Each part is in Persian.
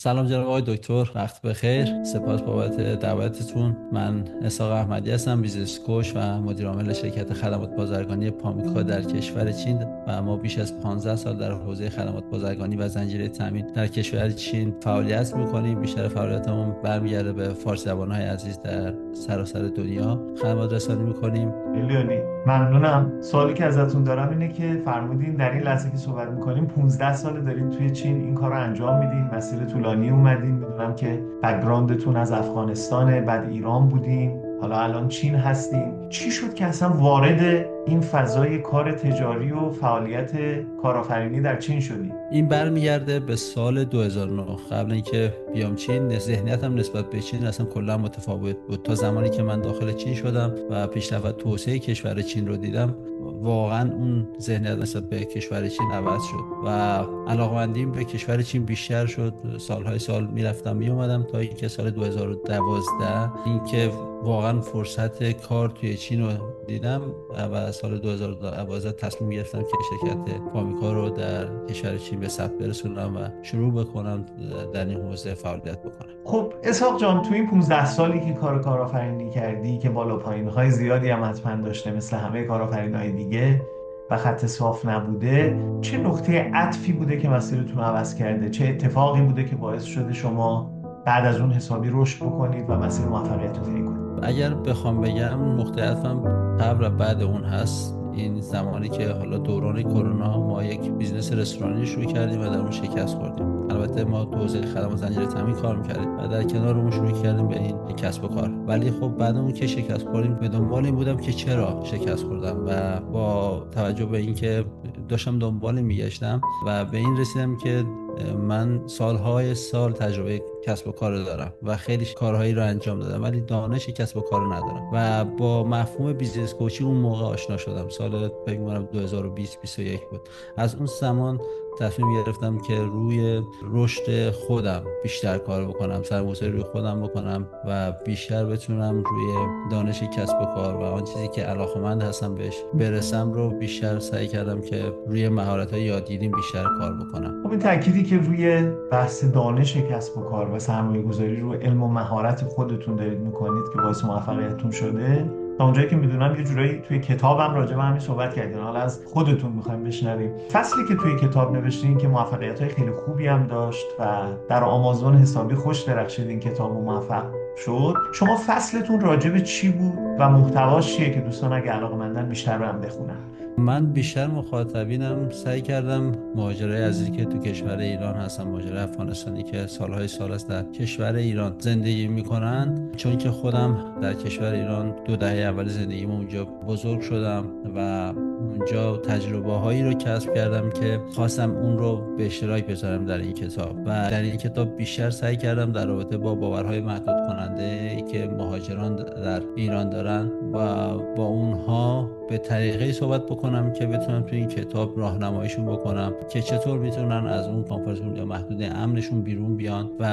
سلام جناب آقای دکتر، وقت بخیر. سپاس بابت دعوتتون. من اسحاق احمدی هستم، بیزنس کوچ و مدیر عامل شرکت خدمات بازرگانی پامیکا در کشور چین و ما بیش از 15 سال در حوزه خدمات بازرگانی و زنجیره تامین در کشور چین فعالیت می‌کنیم. بیشتر فعالیتمون برمیگرده به فارسی زبان‌های عزیز در سراسر دنیا خدمات رسانی می‌کنیم. میلیونی ممنونم. سوالی که ازتون دارم اینه که فرمودین در این لحظه که صحبت میکنیم 15 سال دارین توی چین این کار رو انجام میدین، مسیر طولانی اومدین. میدونم که بک‌گراندتون از افغانستانه، بعد ایران بودین، حالا الان چین هستین. چی شد که اصلا وارد این فضای کار تجاری و فعالیت کارآفرینی در چین شدین؟ این برمیگرده به سال 2009. قبل اینکه بیام چین ذهنیتم نسبت به چین اصلا کلا متفاوت بود. تا زمانی که من داخل چین شدم و پیشرفت و توسعه کشور چین رو دیدم، واقعا اون ذهنیت نسبت به کشور چین عوض شد و علاقمندیم به کشور چین بیشتر شد. سالهای سال میرفتم میومدم تا اینکه سال 2012 اینکه واقعا فرصت کار توی چین رو دیدم و سال 2012 تصمیم گرفتم که شرکت پامیکا رو در کشور چین به ثبت برسونم و شروع بکنم در این حوزه فعالیت بکنم. خب اسحاق جان، تو این 15 سالی که کار کارآفرینی کردی که بالا پایین‌های زیادی هم حتما داشته مثل همه کارآفرین‌های دیگه و خط صاف نبوده، چه نقطه عطفی بوده که مسیرتون رو عوض کرده؟ چه اتفاقی بوده که باعث شده شما بعد از اون حسابی رشد بکنید و مسیر موفقیت رو طی کنید؟ اگر بخوام بگم نقطه عطفم قبل و بعد اون هست. این زمانی که حالا دوران کرونا ما یک بیزنس رستورانی شروع کردیم و در اون شکست خوردیم. البته ما تو حوزه خدمات زنجیره تامین کار میکردیم و در کنار اون شروع کردیم به این کسب و کار. ولی خب بعد اون که شکست خوردیم به دنبال این بودم که چرا شکست خوردم و با توجه به اینکه داشتم دنبال میگشتم و به این رسیدم که من سالهای سال تجربه کسب و کار دارم و خیلی کارهایی رو انجام دادم ولی دانش کسب و کار ندارم و با مفهوم بیزنس کوچینگ اون موقع آشنا شدم. سال فکر می‌کنم 2020-21 بود. از اون زمان تصمیم گرفتم که روی رشد خودم بیشتر کار بکنم، سرمایه‌گذاری روی خودم بکنم و بیشتر بتونم روی دانش کسب و کار و آن چیزی که علاقه‌مند هستم بهش برسم رو بیشتر سعی کردم که روی مهارت‌های یادگیریم بیشتر کار بکنم. خب این تأکیدی که روی بحث دانش کسب و کار و سرمایه گذاری رو علم و مهارت خودتون دارید میکنید که باعث موفقیتتون شده، تا اونجایی که میدونم یه جورایی توی کتابم راجع به همین صحبت کردین. حالا از خودتون میخوایم بشنویم. فصلی که توی کتاب نوشتین که موفقیت‌های خیلی خوبی هم داشت و در آمازون حسابی خوش درخشید این کتاب و موفق شد. شما فصلتون راجع به چی بود و محتواش چیه که دوستان اگه علاقه‌مندن بیشتر رو هم بخونن؟ من بیشتر مخاطبینم سعی کردم مهاجرای عزیزی که تو کشور ایران هستن، مهاجرای افغانستانی که سالهای سال است در کشور ایران زندگی میکنن، چون که خودم در کشور ایران 2 دهه اول زندگیم اونجا بزرگ شدم و اونجا تجربه هایی رو کسب کردم که خواستم اون رو به اشتراک بذارم در این کتاب و در این کتاب بیشتر سعی کردم در رابطه با باورهای محدود کننده که مهاجران در ایران دارن و با اونها به طریقه صحبت بکنم که بتونم تو این کتاب راهنماییشون بکنم که چطور میتونن از اون کامفورت زون یا محدوده امنشون بیرون بیان و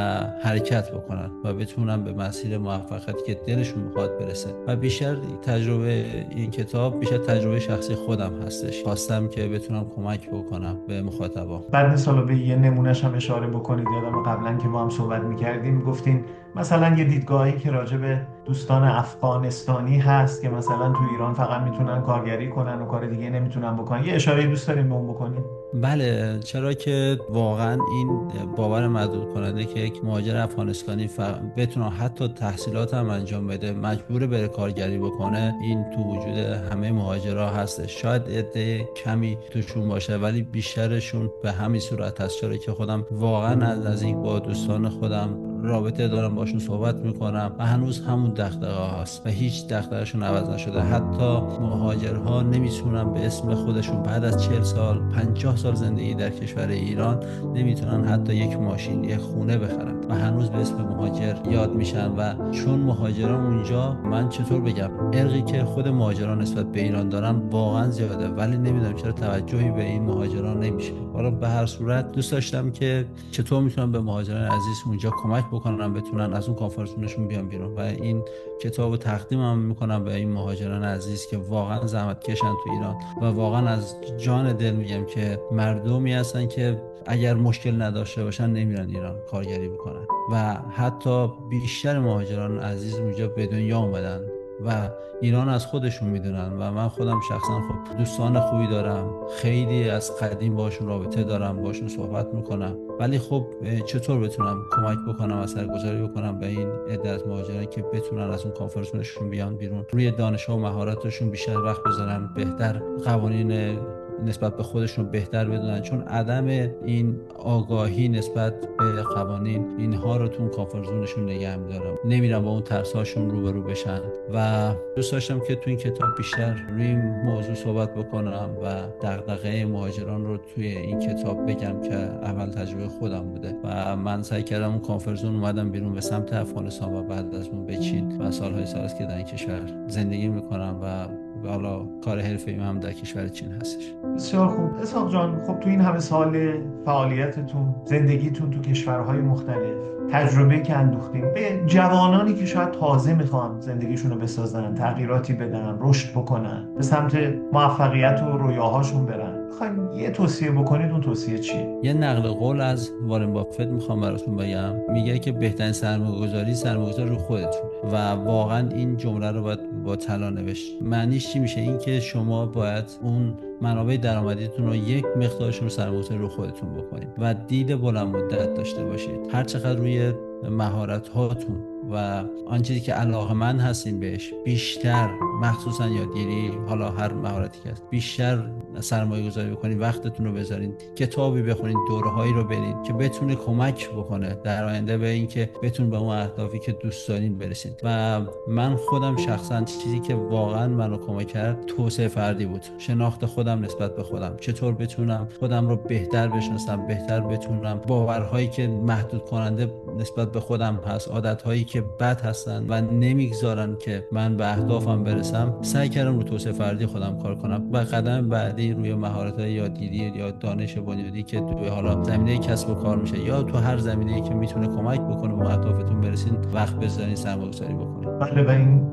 حرکت بکنن و بتونن به مسیر موفقیتی که دلشون میخواد برسه. و بیشتر تجربه این کتاب بیشتر تجربه شخصی خودم هستش. خواستم که بتونم کمک بکنم به مخاطبا. بعد مثلا به یه نمونهش هم اشاره بکنید. یادم قبلا که با هم صحبت میکردیم گفتین مثلا یه دیدگاهی که راجع به دوستان افغانستانی هست که مثلا تو ایران فقط میتونن کارگری کنن و کار دیگه نمیتونن بکنن. یه اشاره دوست داریم به اون بکنیم؟ بله، چرا که واقعا این باور محدود کننده که یک مهاجر افغانستانی بتونه حتی تحصیلات هم انجام بده مجبور بره کارگری بکنه، این تو وجود همه مهاجرها هست. شاید عده کمی توشون باشه ولی بیشترشون به همین صورت هست. چرا که خودم واقعا از نزدیک با دوستان خودم رابطه دارم، باشون صحبت میکنم و هنوز همون دغدغه هست و هیچ دغدغه‌شون عوض نشده. حتی مهاجرها نمیتونن به اسم خودشون بعد از 40 سال 50 سال زندگی در کشور ایران نمیتونن حتی یک ماشین، یک خونه بخرن. و هنوز به اسم مهاجر یاد میشن. و چون مهاجران اونجا، من چطور بگم، ارقی که خود مهاجران نسبت به ایران دارن واقعا زیاده، ولی نمیدونم چرا توجهی به این مهاجران نمیشه. حالا به هر صورت دوست داشتم که چطور میتونم به مهاجران عزیز اونجا کمک بکنم بتونن از اون کامفورت بیان بیرون، و این کتابو تقدیمم میکنم به این مهاجران عزیز که واقعا زحمت کشن تو ایران، و واقعا از جان دل میگم که مردمی هستن که اگر مشکل نداشته باشن نمیرن ایران کارگری بکنن، و حتی بیشتر مهاجران عزیز اونجا به دنیا اومدن و ایران از خودشون میدونن. و من خودم شخصا خب دوستان خوبی دارم، خیلی از قدیم باشون رابطه دارم، باشون صحبت میکنم، ولی خب چطور بتونم کمک بکنم، اثرگذاری بکنم به این عده از مهاجران که بتونن از اون کامفورتشون بیان بیرون، روی دانش و مهارتشون بیشتر وقت بذارن، بهتر قوانین نسبت به خودشون بهتر بدونن، چون عدم این آگاهی نسبت به قوانین اینها رو تو اون کامفورت زونشون نگه می‌داره، نمیرن با اون ترساشون روبرو بشن. و دوست داشتم که تو این کتاب بیشتر روی این موضوع صحبت بکنم و دغدغه مهاجران رو توی این کتاب بگم که اول تجربه خودم بوده و من سعی کردم اون کامفورت زون اومدم بیرون به سمت افغانستان و بعد از اون به چین و سالهای سال است که در این کشور زندگی میکنم و حالا کار حرفه‌ای هم در کشور چین هستش. بسیار خوب اسحاق جان. خب تو این همه سال فعالیتتون، زندگیتون تو کشورهای مختلف، تجربه که اندوختین به جوانانی که شاید تازه میخوان زندگیشون رو بسازن، تغییراتی بدن، رشد بکنن، به سمت موفقیت و رویاهاشون برن، میخوایم یه توصیه بکنید، اون توصیه چیه؟ یه نقل قول از وارن بافت میخوام براتون بگم. میگه که بهترین سرمایه‌گذاری رو خودتونه، و واقعا این جمله رو باید با طلا نوشت. معنیش چی میشه؟ این که شما باید اون منابع درآمدیتون رو یک مقدارش رو سرمایه‌گذاری رو خودتون بکنید و دید بلند مدت داشته باشید. هر چقدر روی مهارت هاتون و آن چیزی که علاقه‌مند هستین بهش بیشتر، مخصوصا یادگیری، حالا هر مهارتی که هست، بیشتر سرمایه گذاری بکنید، وقتتون رو بذارین، کتابی بخونید، دوره‌هایی رو برید که بتونه کمک بکنه در آینده به این که بتون به اون اهدافی که دوست دارین برسید. و من خودم شخصا چیزی که واقعا منو کمک کرد توسعه فردی بود، شناخت خودم نسبت به خودم، چطور بتونم خودم رو بهتر بشناسم، بهتر بتونم باورهایی که محدود کننده نسبت به خودم هست، عادتهایی که بد هستن و نمیگذارن که من به اهدافم برسم، سعی کردم رو توسعه فردی خودم کار کنم و قدم بعدی روی مهارت‌های یادگیری یا دانش بنیادی که توی حالا زمینه کسب و کار میشه یا تو هر زمینه‌ای که میتونه کمک بکنه به اهدافتون برسین، وقت بذارین، سرمایه‌گذاری بکنید. بله، و این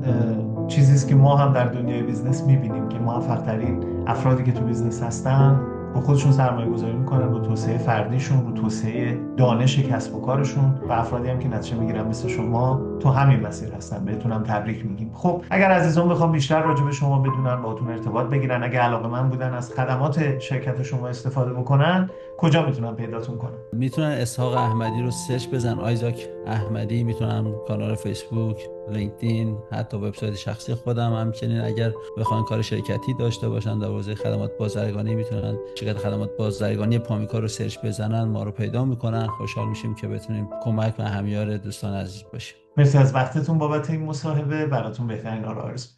چیزی است که ما هم در دنیای بیزنس می‌بینیم که موفق‌ترین افرادی که تو بیزنس هستن با خودشون سرمایه گذاری میکنن، رو توسعه فردیشون، رو توسعه دانش کسب و کارشون، و افرادی هم که نتیجه میگیرن مثل شما تو همین مسیر هستن. بهتونم تبریک میگیم. خب اگر عزیزان بخوام بیشتر راجع به شما بدونن، باهاتون ارتباط بگیرن، اگه علاقه‌مند بودن از خدمات شرکت شما استفاده بکنن، کجا میتونن پیداتون کنن؟ میتونن اسحاق احمدی رو سرچ بزن، آیزاک احمدی، میتونن کانال فیسبوک، لینکدین، حتی وبسایت شخصی خودم. همچنین اگر بخوان کار شرکتی داشته باشن در حوزه خدمات بازرگانی، میتونن شرکت خدمات بازرگانی پامیکا رو سرچ بزنن، ما رو پیدا میکنن. خوشحال میشیم که بتونیم کمک و همیار دوستان عزیز باشیم. مرسی از وقتتون بابت این مصاحبه. براتون بهترین آرزو.